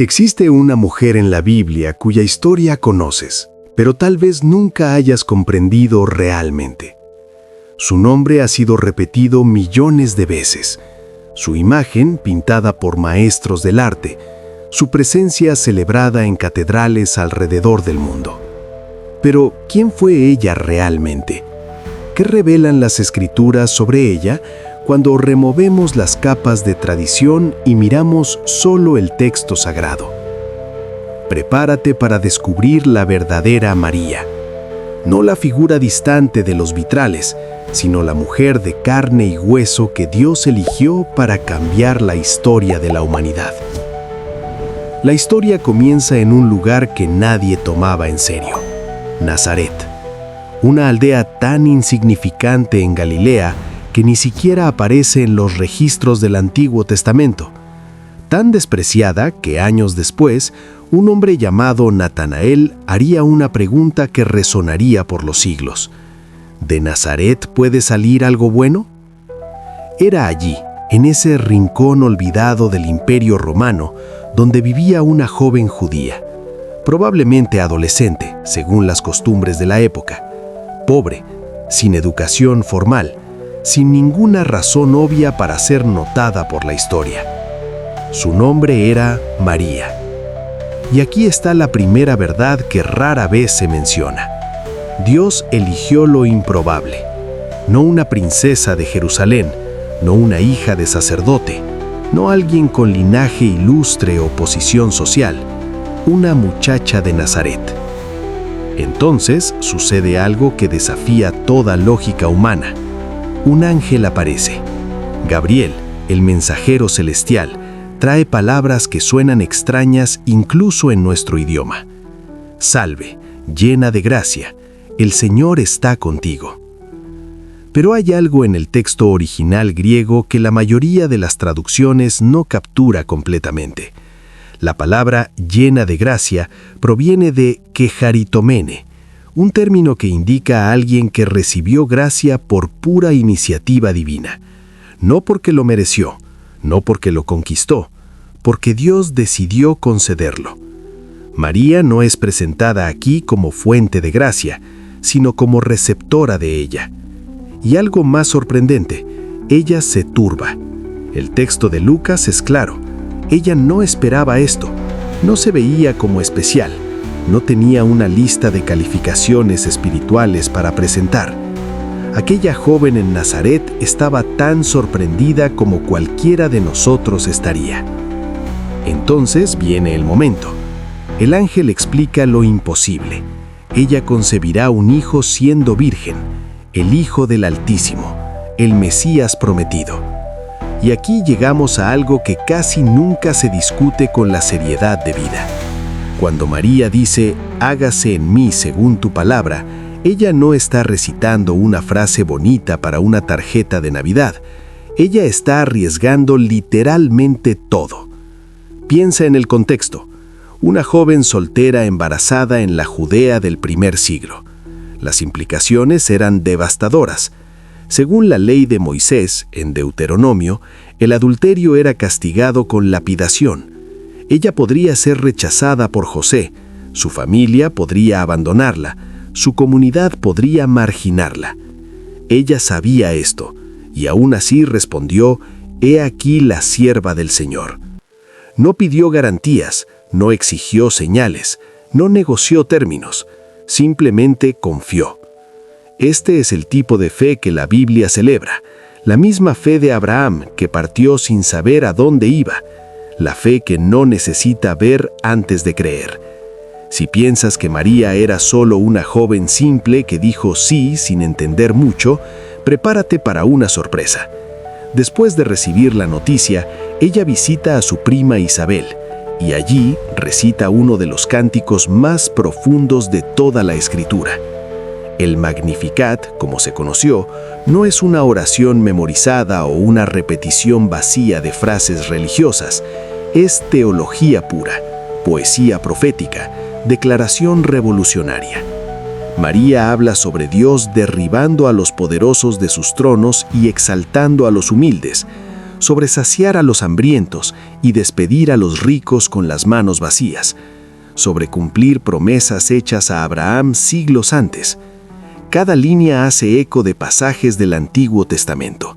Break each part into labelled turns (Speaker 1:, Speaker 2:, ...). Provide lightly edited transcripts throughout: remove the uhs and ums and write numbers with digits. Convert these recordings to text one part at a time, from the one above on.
Speaker 1: Existe una mujer en la Biblia cuya historia conoces, pero tal vez nunca hayas comprendido realmente. Su nombre ha sido repetido millones de veces, su imagen pintada por maestros del arte, su presencia celebrada en catedrales alrededor del mundo. Pero, ¿quién fue ella realmente? ¿Qué revelan las escrituras sobre ella cuando removemos las capas de tradición y miramos solo el texto sagrado? Prepárate para descubrir la verdadera María. No la figura distante de los vitrales, sino la mujer de carne y hueso que Dios eligió para cambiar la historia de la humanidad. La historia comienza en un lugar que nadie tomaba en serio: Nazaret, una aldea tan insignificante en Galilea que ni siquiera aparece en los registros del Antiguo Testamento, tan despreciada que años después, un hombre llamado Natanael haría una pregunta que resonaría por los siglos: ¿de Nazaret puede salir algo bueno? Era allí, en ese rincón olvidado del Imperio Romano, donde vivía una joven judía, probablemente adolescente, según las costumbres de la época, pobre, sin educación formal, sin ninguna razón obvia para ser notada por la historia. Su nombre era María. Y aquí está la primera verdad que rara vez se menciona. Dios eligió lo improbable, no una princesa de Jerusalén, no una hija de sacerdote, no alguien con linaje ilustre o posición social, una muchacha de Nazaret. Entonces sucede algo que desafía toda lógica humana. Un ángel aparece. Gabriel, el mensajero celestial, trae palabras que suenan extrañas incluso en nuestro idioma. Salve, llena de gracia, el Señor está contigo. Pero hay algo en el texto original griego que la mayoría de las traducciones no captura completamente. La palabra llena de gracia proviene de kecharitomene, un término que indica a alguien que recibió gracia por pura iniciativa divina. No porque lo mereció, no porque lo conquistó, porque Dios decidió concederlo. María no es presentada aquí como fuente de gracia, sino como receptora de ella. Y algo más sorprendente, ella se turba. El texto de Lucas es claro. Ella no esperaba esto, no se veía como especial, no tenía una lista de calificaciones espirituales para presentar. Aquella joven en Nazaret estaba tan sorprendida como cualquiera de nosotros estaría. Entonces viene el momento. El ángel explica lo imposible. Ella concebirá un hijo siendo virgen, el Hijo del Altísimo, el Mesías prometido. Y aquí llegamos a algo que casi nunca se discute con la seriedad de vida. Cuando María dice, hágase en mí según tu palabra, ella no está recitando una frase bonita para una tarjeta de Navidad. Ella está arriesgando literalmente todo. Piensa en el contexto. Una joven soltera embarazada en la Judea del primer siglo. Las implicaciones eran devastadoras. Según la ley de Moisés, en Deuteronomio, el adulterio era castigado con lapidación. Ella podría ser rechazada por José, su familia podría abandonarla, su comunidad podría marginarla. Ella sabía esto, y aún así respondió, «He aquí la sierva del Señor». No pidió garantías, no exigió señales, no negoció términos, simplemente confió. Este es el tipo de fe que la Biblia celebra, la misma fe de Abraham que partió sin saber a dónde iba, la fe que no necesita ver antes de creer. Si piensas que María era solo una joven simple que dijo sí sin entender mucho, prepárate para una sorpresa. Después de recibir la noticia, ella visita a su prima Isabel, y allí recita uno de los cánticos más profundos de toda la Escritura. El Magnificat, como se conoció, no es una oración memorizada o una repetición vacía de frases religiosas, es teología pura, poesía profética, declaración revolucionaria. María habla sobre Dios derribando a los poderosos de sus tronos y exaltando a los humildes. sobre saciar a los hambrientos y despedir a los ricos con las manos vacías, sobre cumplir promesas hechas a Abraham siglos antes. Cada línea hace eco de pasajes del Antiguo Testamento: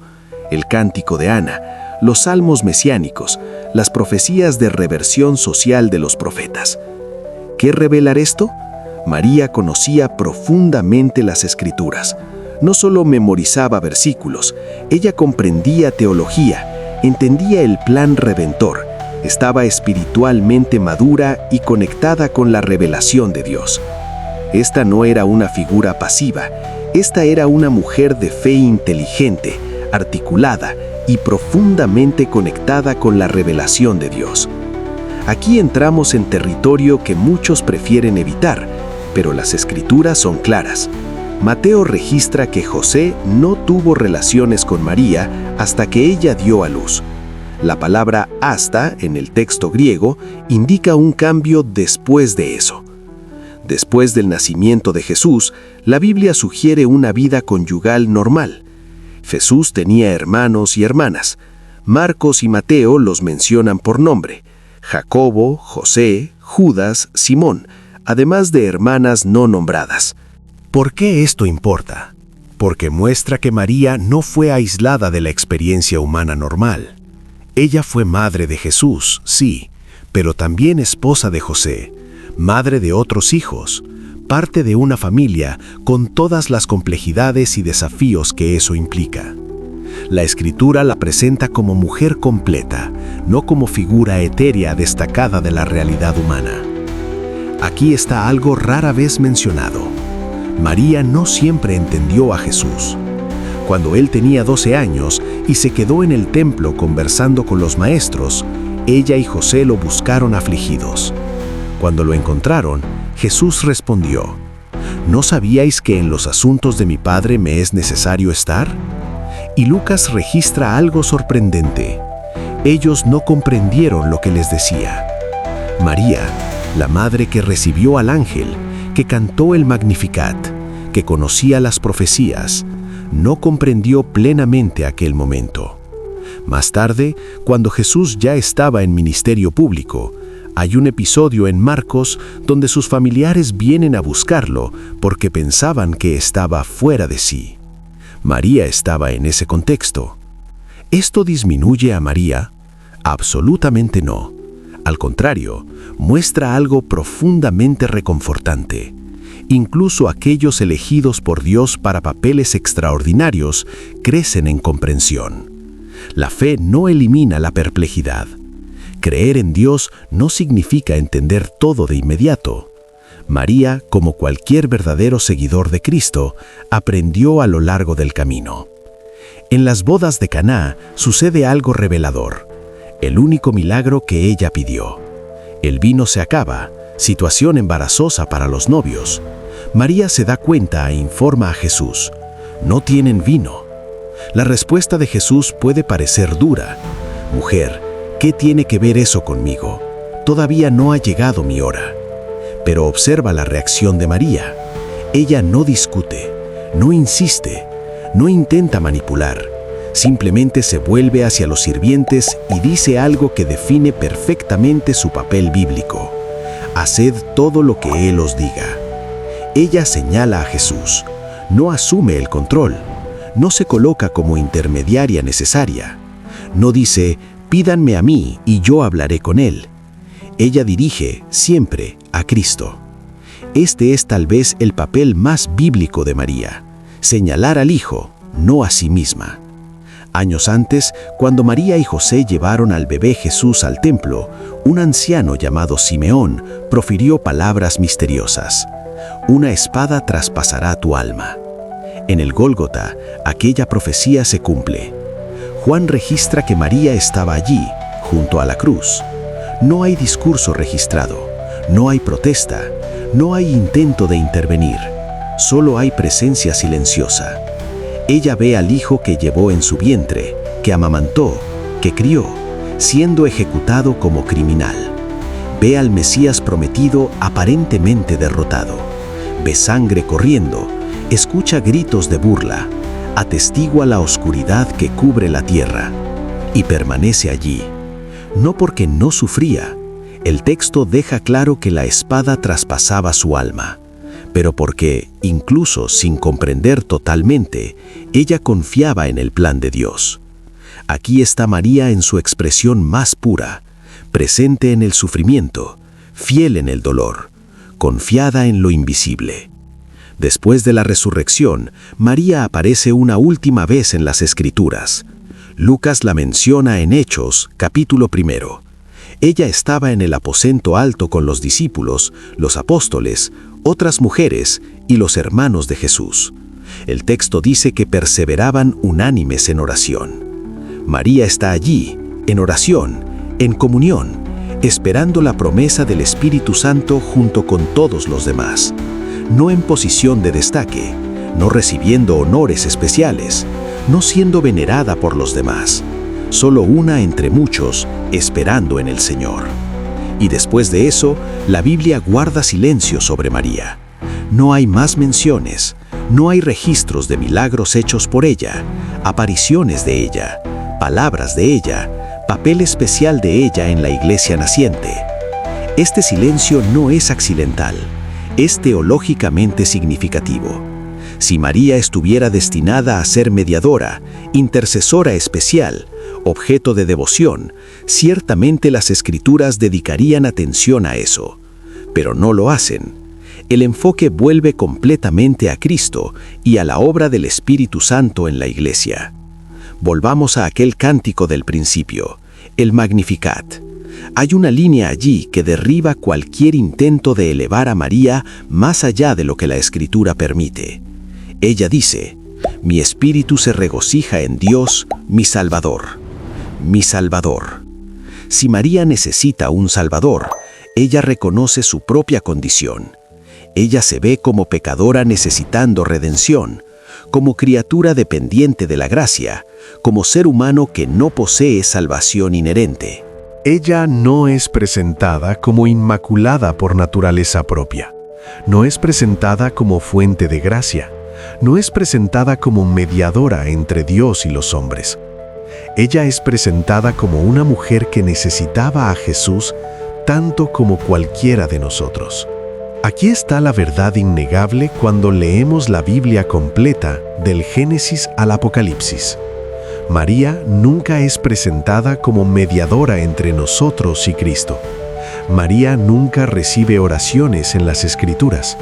Speaker 1: el Cántico de Ana, los salmos mesiánicos, las profecías de reversión social de los profetas. ¿Qué revelar esto? María conocía profundamente las Escrituras. No solo memorizaba versículos, ella comprendía teología, entendía el plan redentor, estaba espiritualmente madura y conectada con la revelación de Dios. Esta no era una figura pasiva, esta era una mujer de fe inteligente, articulada y profundamente conectada con la revelación de Dios. Aquí entramos en territorio que muchos prefieren evitar, pero las Escrituras son claras. Mateo registra que José no tuvo relaciones con María hasta que ella dio a luz. La palabra hasta, en el texto griego, indica un cambio después de eso. Después del nacimiento de Jesús, la Biblia sugiere una vida conyugal normal. Jesús tenía hermanos y hermanas. Marcos y Mateo los mencionan por nombre: Jacobo, José, Judas, Simón, además de hermanas no nombradas. ¿Por qué esto importa? Porque muestra que María no fue aislada de la experiencia humana normal. Ella fue madre de Jesús, sí, pero también esposa de José, madre de otros hijos, parte de una familia con todas las complejidades y desafíos que eso implica. La Escritura la presenta como mujer completa, no como figura etérea destacada de la realidad humana. Aquí está algo rara vez mencionado. María no siempre entendió a Jesús. Cuando él tenía 12 años y se quedó en el templo conversando con los maestros, ella y José lo buscaron afligidos. Cuando lo encontraron, Jesús respondió: ¿No sabíais que en los asuntos de mi Padre me es necesario estar? Y Lucas registra algo sorprendente. Ellos no comprendieron lo que les decía. María, la madre que recibió al ángel, que cantó el Magnificat, que conocía las profecías, no comprendió plenamente aquel momento. Más tarde, cuando Jesús ya estaba en ministerio público, hay un episodio en Marcos donde sus familiares vienen a buscarlo porque pensaban que estaba fuera de sí. María estaba en ese contexto. ¿Esto disminuye a María? Absolutamente no. Al contrario, muestra algo profundamente reconfortante. Incluso aquellos elegidos por Dios para papeles extraordinarios crecen en comprensión. La fe no elimina la perplejidad. Creer en Dios no significa entender todo de inmediato. María, como cualquier verdadero seguidor de Cristo, aprendió a lo largo del camino. En las bodas de Caná sucede algo revelador. El único milagro que ella pidió. El vino se acaba, situación embarazosa para los novios. María se da cuenta e informa a Jesús: no tienen vino. La respuesta de Jesús puede parecer dura: mujer, ¿qué tiene que ver eso conmigo? Todavía no ha llegado mi hora. Pero observa la reacción de María. Ella no discute, no insiste, no intenta manipular. Simplemente se vuelve hacia los sirvientes y dice algo que define perfectamente su papel bíblico: haced todo lo que Él os diga. Ella señala a Jesús, no asume el control, no se coloca como intermediaria necesaria, no dice, pídanme a mí y yo hablaré con Él. Ella dirige siempre a Cristo. Este es tal vez el papel más bíblico de María: señalar al Hijo, no a sí misma. Años antes, cuando María y José llevaron al bebé Jesús al templo, un anciano llamado Simeón profirió palabras misteriosas: una espada traspasará tu alma. En el Gólgota, aquella profecía se cumple. Juan registra que María estaba allí, junto a la cruz. No hay discurso registrado, no hay protesta, no hay intento de intervenir, solo hay presencia silenciosa. Ella ve al hijo que llevó en su vientre, que amamantó, que crió, siendo ejecutado como criminal. Ve al Mesías prometido aparentemente derrotado. Ve sangre corriendo, escucha gritos de burla, atestigua la oscuridad que cubre la tierra.
Speaker 2: y permanece allí. No porque no sufría. El texto deja claro que la espada traspasaba su alma, pero porque, incluso sin comprender totalmente, ella confiaba en el plan de Dios. Aquí está María en su expresión más pura, presente en el sufrimiento, fiel en el dolor, confiada en lo invisible. Después de la resurrección, María aparece una última vez en las Escrituras. Lucas la menciona en Hechos, capítulo 1. Ella estaba en el aposento alto con los discípulos, los apóstoles, otras mujeres y los hermanos de Jesús. El texto dice que perseveraban unánimes en oración. María está allí, en oración, en comunión, esperando la promesa del Espíritu Santo junto con todos los demás. No en posición de destaque, no recibiendo honores especiales, no siendo venerada por los demás, solo una entre muchos, esperando en el Señor. Y después de eso, la Biblia guarda silencio sobre María. No hay más menciones, no hay registros de milagros hechos por ella, apariciones de ella, palabras de ella, papel especial de ella en la iglesia naciente. Este silencio no es accidental, es teológicamente significativo. Si María estuviera destinada a ser mediadora, intercesora especial, objeto de devoción, ciertamente las Escrituras dedicarían atención a eso, pero no lo hacen. El enfoque vuelve completamente a Cristo y a la obra del Espíritu Santo en la Iglesia. Volvamos a aquel cántico del principio, el Magnificat. Hay una línea allí que derriba cualquier intento de elevar a María más allá de lo que la Escritura permite. Ella dice: «Mi espíritu se regocija en Dios, mi Salvador». Mi Salvador. Si María necesita un Salvador, ella reconoce su propia condición. Ella se ve como pecadora necesitando redención, como criatura dependiente de la gracia, como ser humano que no posee salvación inherente.
Speaker 1: Ella no es presentada como inmaculada por naturaleza propia. No es presentada como fuente de gracia. No es presentada como mediadora entre Dios y los hombres. Ella es presentada como una mujer que necesitaba a Jesús tanto como cualquiera de nosotros. Aquí está la verdad innegable cuando leemos la Biblia completa, del Génesis al Apocalipsis. María nunca es presentada como mediadora entre nosotros y Cristo. María nunca recibe oraciones en las Escrituras.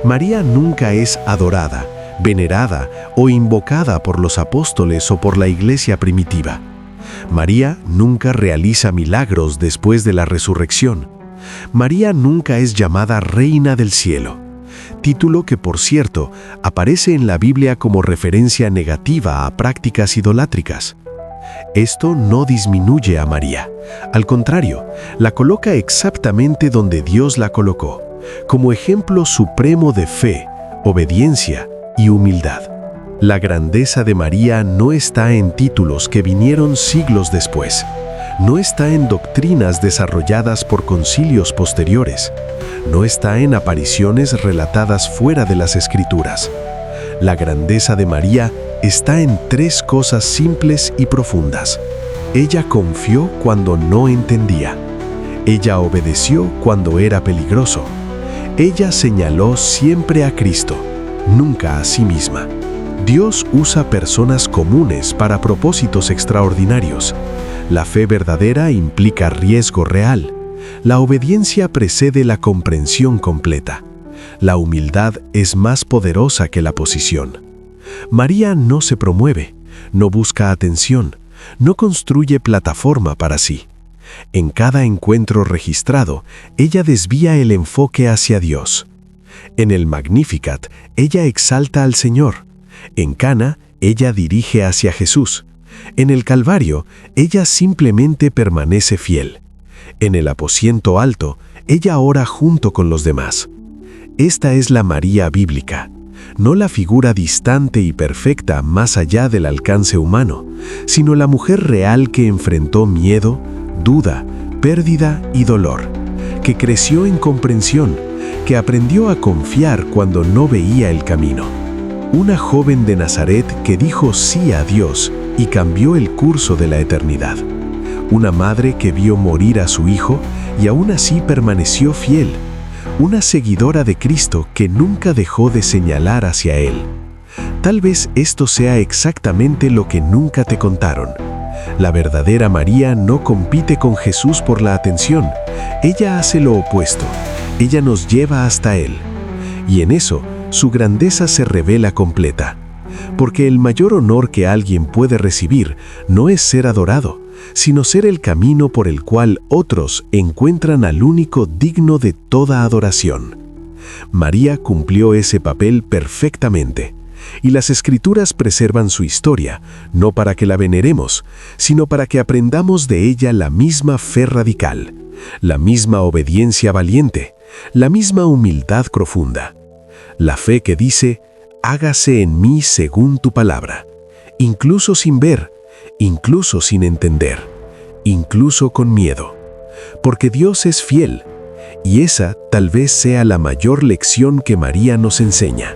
Speaker 1: María nunca es adorada, venerada o invocada por los apóstoles o por la iglesia primitiva. María nunca realiza milagros después de la resurrección. María nunca es llamada Reina del Cielo, título que, por cierto, aparece en la Biblia como referencia negativa a prácticas idolátricas. Esto no disminuye a María. Al contrario, la coloca exactamente donde Dios la colocó, como ejemplo supremo de fe, obediencia y humildad. La grandeza de María no está en títulos que vinieron siglos después. No está en doctrinas desarrolladas por concilios posteriores. No está en apariciones relatadas fuera de las Escrituras. La grandeza de María está en tres cosas simples y profundas. Ella confió cuando no entendía. Ella obedeció cuando era peligroso. Ella señaló siempre a Cristo, nunca a sí misma. Dios usa personas comunes para propósitos extraordinarios. La fe verdadera implica riesgo real. La obediencia precede la comprensión completa. La humildad es más poderosa que la posición. María no se promueve, no busca atención, no construye plataforma para sí. En cada encuentro registrado, ella desvía el enfoque hacia Dios. En el Magnificat, ella exalta al Señor. En Cana, ella dirige hacia Jesús. En el Calvario, ella simplemente permanece fiel. En el aposento alto, ella ora junto con los demás. Esta es la María bíblica, no la figura distante y perfecta más allá del alcance humano, sino la mujer real que enfrentó miedo, duda, pérdida y dolor, que creció en comprensión, que aprendió a confiar cuando no veía el camino. Una joven de Nazaret que dijo sí a Dios y cambió el curso de la eternidad. Una madre que vio morir a su hijo y aún así permaneció fiel. Una seguidora de Cristo que nunca dejó de señalar hacia Él. Tal vez esto sea exactamente lo que nunca te contaron. La verdadera María no compite con Jesús por la atención. Ella hace lo opuesto. Ella nos lleva hasta Él. Y en eso, su grandeza se revela completa. Porque el mayor honor que alguien puede recibir no es ser adorado, sino ser el camino por el cual otros encuentran al único digno de toda adoración. María cumplió ese papel perfectamente, y las Escrituras preservan su historia, no para que la veneremos, sino para que aprendamos de ella la misma fe radical, la misma obediencia valiente, la misma humildad profunda. La fe que dice, hágase en mí según tu palabra, incluso sin ver, incluso sin entender, incluso con miedo. Porque Dios es fiel, y esa tal vez sea la mayor lección que María nos enseña.